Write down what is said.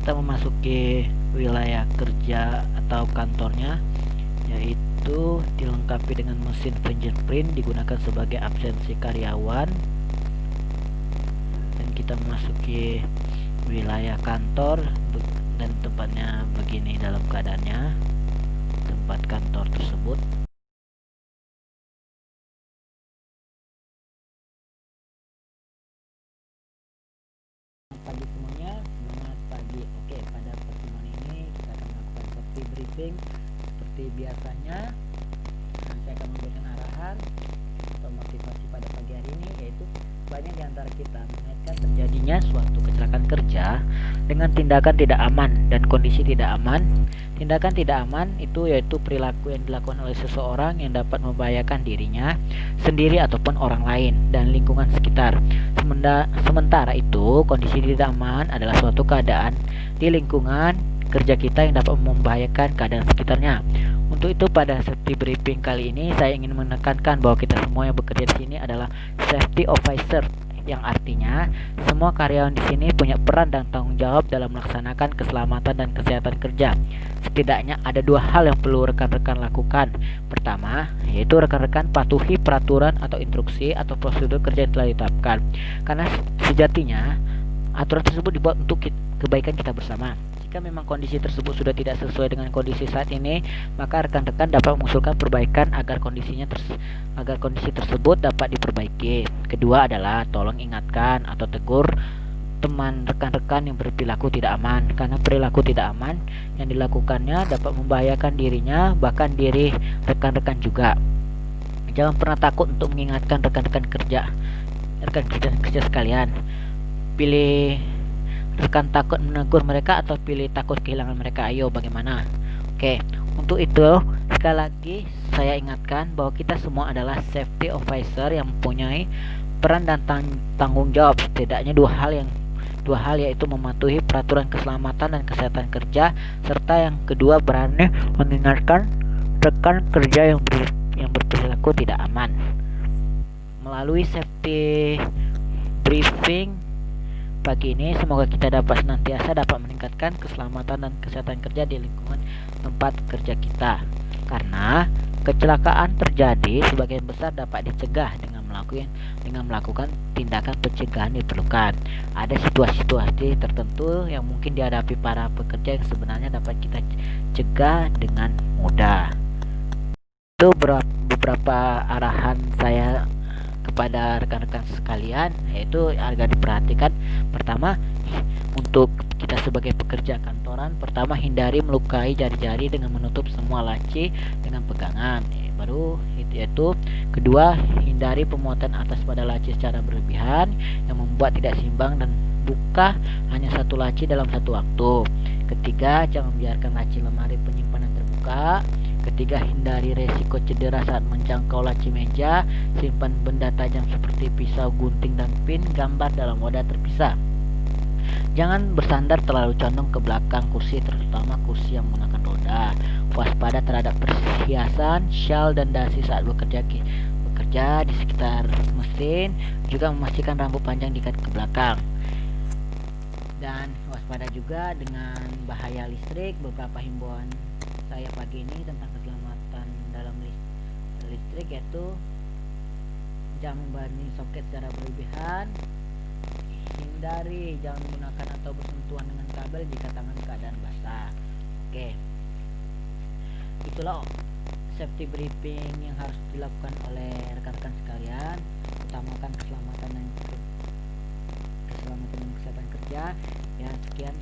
kita memasuki wilayah kerja atau kantornya, yaitu dilengkapi dengan mesin fingerprint digunakan sebagai absensi karyawan, dan kita memasuki wilayah kantor dan tempatnya begini dalam keadaannya, tempat kantor tersebut. Pagi semuanya, selamat pagi. Oke, pada pertemuan ini kita akan melakukan safety briefing seperti biasanya. Saya akan memberikan arahan atau motivasi pada pagi hari ini, yaitu banyak di antara kita mengaitkan terjadinya suatu kecelakaan kerja dengan tindakan tidak aman dan kondisi tidak aman. Tindakan tidak aman itu yaitu perilaku yang dilakukan oleh seseorang yang dapat membahayakan dirinya sendiri ataupun orang lain dan lingkungan sekitar. Sementara itu, kondisi tidak aman adalah suatu keadaan di lingkungan kerja kita yang dapat membahayakan keadaan sekitarnya. Untuk itu, pada safety briefing kali ini saya ingin menekankan bahwa kita semua yang bekerja di sini adalah safety officer, yang artinya semua karyawan di sini punya peran dan tanggung jawab dalam melaksanakan keselamatan dan kesehatan kerja. Setidaknya ada dua hal yang perlu rekan-rekan lakukan. Pertama, yaitu rekan-rekan patuhi peraturan atau instruksi atau prosedur kerja yang telah ditetapkan. Karena sejatinya aturan tersebut dibuat untuk kebaikan kita bersama. Jika memang kondisi tersebut sudah tidak sesuai dengan kondisi saat ini, maka rekan-rekan dapat mengusulkan perbaikan agar kondisi tersebut dapat diperbaiki. Kedua adalah tolong ingatkan atau tegur teman rekan-rekan yang berperilaku tidak aman, karena perilaku tidak aman yang dilakukannya dapat membahayakan dirinya, bahkan diri rekan-rekan juga. Jangan pernah takut untuk mengingatkan rekan kerja sekalian. Pilih rekan takut menegur mereka atau pilih takut kehilangan mereka. Ayo, bagaimana? Oke, untuk itu sekali lagi saya ingatkan bahwa kita semua adalah safety officer yang mempunyai peran dan tanggung jawab. Setidaknya dua hal yaitu mematuhi peraturan keselamatan dan kesehatan kerja, serta yang kedua berani mengingatkan rekan kerja yang berperilaku tidak aman. Melalui safety briefing pagi ini, semoga kita senantiasa dapat meningkatkan keselamatan dan kesehatan kerja di lingkungan tempat kerja kita. Karena kecelakaan terjadi sebagian besar dapat dicegah dengan melakukan tindakan pencegahan diperlukan. Ada situasi-situasi tertentu yang mungkin dihadapi para pekerja yang sebenarnya dapat kita cegah dengan mudah. Itu beberapa arahan saya kepada rekan-rekan sekalian, yaitu agar diperhatikan. Pertama, untuk kita sebagai pekerja kantoran, pertama hindari melukai jari-jari dengan menutup semua laci dengan pegangan. Yaitu kedua, hindari pemuatan atas pada laci secara berlebihan yang membuat tidak seimbang dan buka hanya satu laci dalam satu waktu. Ketiga, jangan biarkan laci lemari penyimpanan terbuka. Ketiga, hindari resiko cedera saat menjangkau laci meja. Simpan benda tajam seperti pisau, gunting, dan pin gambar dalam wadah terpisah. Jangan bersandar terlalu condong ke belakang kursi, terutama kursi yang menggunakan roda. Waspada terhadap perhiasan, shawl, dan dasi saat bekerja di sekitar mesin. Juga memastikan rambut panjang diikat ke belakang. Dan waspada juga dengan bahaya listrik. Beberapa himbauan saya pagi ini tentang keselamatan dalam listrik, yaitu jangan membanding soket secara berlebihan, jangan menggunakan atau bersentuhan dengan kabel jika tangan keadaan basah. Oke, itulah safety briefing yang harus dilakukan oleh rekan-rekan sekalian, utamakan keselamatan dan kesehatan kerja. Ya, sekian.